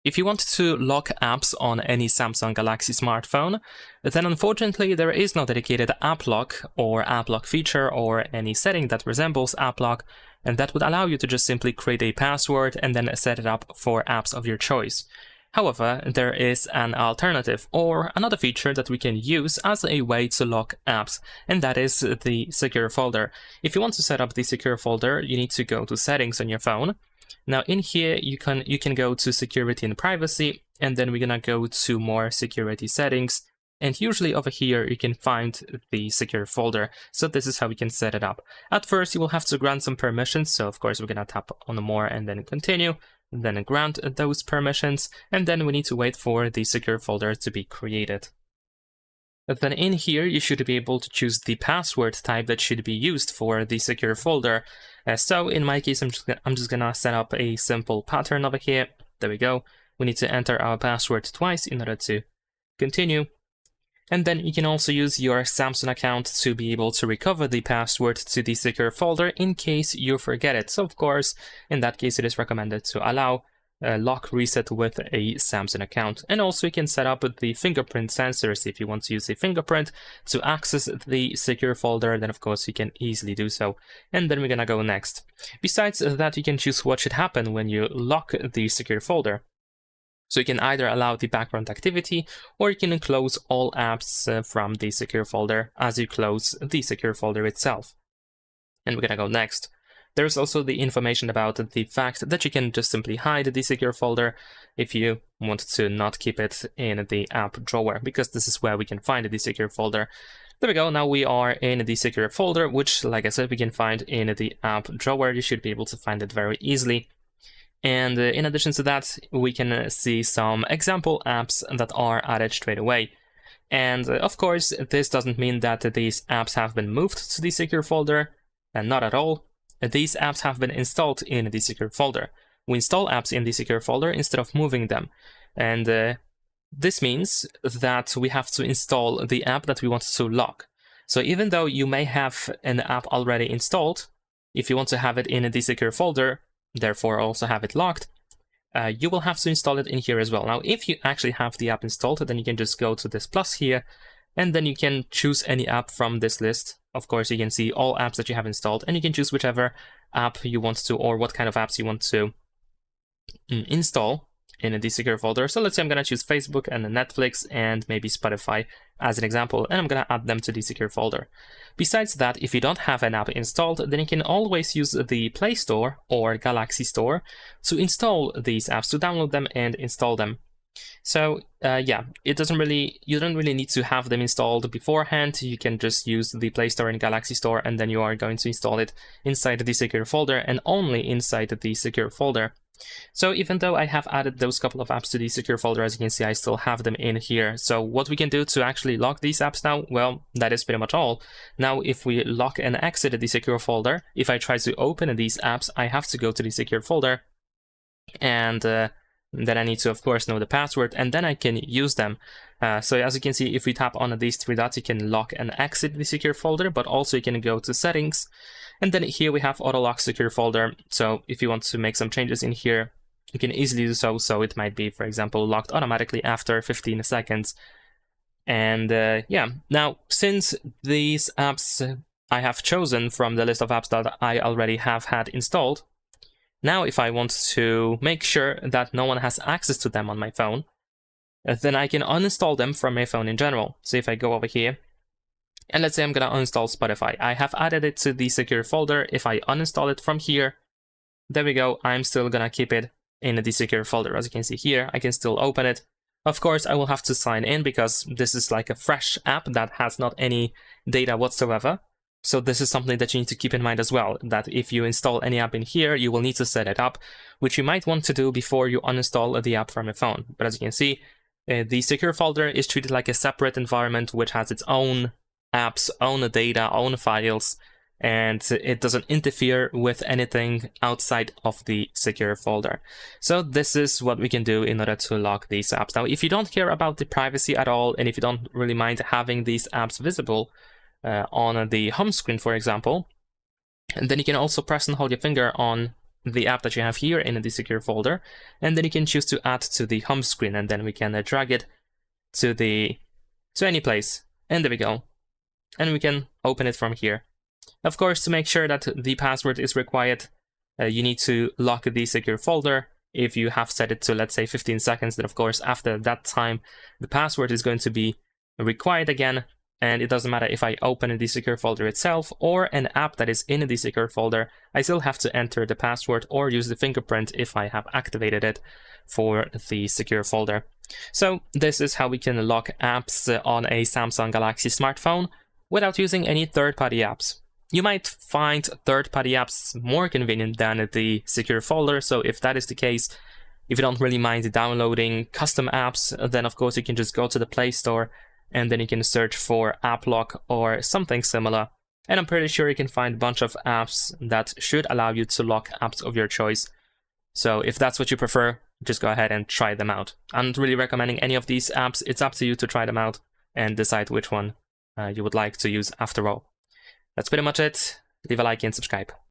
If you want to lock apps on any Samsung Galaxy smartphone, then unfortunately there is no dedicated app lock or app lock feature or any setting that resembles app lock, and that would allow you to just simply create a password and then set it up for apps of your choice. However, there is an alternative or another feature that we can use as a way to lock apps, and that is the secure folder. If you want to set up the secure folder, you need to go to settings on your phone. Now in here, you can go to security and privacy, and then we're gonna go to more security settings. And usually over here, you can find the secure folder. So this is how we can set it up. At first, you will have to grant some permissions. So of course, we're gonna tap on more and then continue, then grant those permissions. And then we need to wait for the secure folder to be created. Then in here, you should be able to choose the password type that should be used for the secure folder. So in my case, I'm just gonna set up a simple pattern over here. There we go. We need to enter our password twice in order to continue. And then you can also use your Samsung account to be able to recover the password to the secure folder in case you forget it. So of course, in that case, it is recommended to allow lock reset with a Samsung account. And also you can set up the fingerprint sensors if you want to use a fingerprint to access the secure folder, then of course you can easily do so. And then we're gonna go next. Besides that, you can choose what should happen when you lock the secure folder. So you can either allow the background activity, or you can close all apps from the secure folder as you close the secure folder itself. And we're gonna go next. There's also the information about the fact that you can just simply hide the secure folder if you want to not keep it in the app drawer, because this is where we can find the secure folder. There we go, now we are in the secure folder, which, like I said, we can find in the app drawer. You should be able to find it very easily. And in addition to that, we can see some example apps that are added straight away. And of course, this doesn't mean that these apps have been moved to the secure folder, and not at all. These apps have been installed in the secure folder. We install apps in the secure folder instead of moving them. And this means that we have to install the app that we want to lock. So even though you may have an app already installed, if you want to have it in the secure folder, therefore also have it locked, you will have to install it in here as well. Now, if you actually have the app installed, then you can just go to this plus here, and then you can choose any app from this list. Of course, you can see all apps that you have installed, and you can choose whichever app you want to, or what kind of apps you want to install in the secure folder. So let's say I'm going to choose Facebook and Netflix and maybe Spotify as an example, and I'm going to add them to the secure folder. Besides that, if you don't have an app installed, then you can always use the Play Store or Galaxy Store to install these apps, to download them and install them. So yeah, you don't really need to have them installed beforehand. You can just use the Play Store and Galaxy Store, and then you are going to install it inside the secure folder and only inside the secure folder. So even though I have added those couple of apps to the secure folder, as you can see, I still have them in here. So what we can do to actually lock these apps now, well, that is pretty much all. Now, if we lock and exit the secure folder, if I try to open these apps, I have to go to the secure folder, and then I need to, of course, know the password, and then I can use them. So as you can see, if we tap on these three dots, you can lock and exit the secure folder, but also you can go to settings. And then here we have auto lock secure folder. So if you want to make some changes in here, you can easily do so. So it might be, for example, locked automatically after 15 seconds. And yeah, now since these apps I have chosen from the list of apps that I already have had installed, now if I want to make sure that no one has access to them on my phone, then I can uninstall them from my phone in general. So if I go over here, and let's say I'm going to uninstall Spotify. I have added it to the secure folder. If I uninstall it from here, there we go. I'm still going to keep it in the secure folder. As you can see here, I can still open it. Of course, I will have to sign in because this is like a fresh app that has not any data whatsoever. So this is something that you need to keep in mind as well, that if you install any app in here, you will need to set it up, which you might want to do before you uninstall the app from your phone. But as you can see, the secure folder is treated like a separate environment which has its own apps, own data, own files, and it doesn't interfere with anything outside of the secure folder. So this is what we can do in order to lock these apps. Now, if you don't care about the privacy at all, and if you don't really mind having these apps visible on the home screen, for example, and then you can also press and hold your finger on the app that you have here in the secure folder, and then you can choose to add to the home screen, and then we can drag it to any place. And there we go. And we can open it from here. Of course, to make sure that the password is required, you need to lock the secure folder. If you have set it to, let's say, 15 seconds, then of course, after that time, the password is going to be required again. And it doesn't matter if I open the secure folder itself or an app that is in the secure folder, I still have to enter the password or use the fingerprint if I have activated it for the secure folder. So this is how we can lock apps on a Samsung Galaxy smartphone without using any third-party apps. You might find third-party apps more convenient than the secure folder, so if that is the case, if you don't really mind downloading custom apps, then of course you can just go to the Play Store and then you can search for AppLock or something similar. And I'm pretty sure you can find a bunch of apps that should allow you to lock apps of your choice. So if that's what you prefer, just go ahead and try them out. I'm not really recommending any of these apps. It's up to you to try them out and decide which one you would like to use after all. That's pretty much it. Leave a like and subscribe.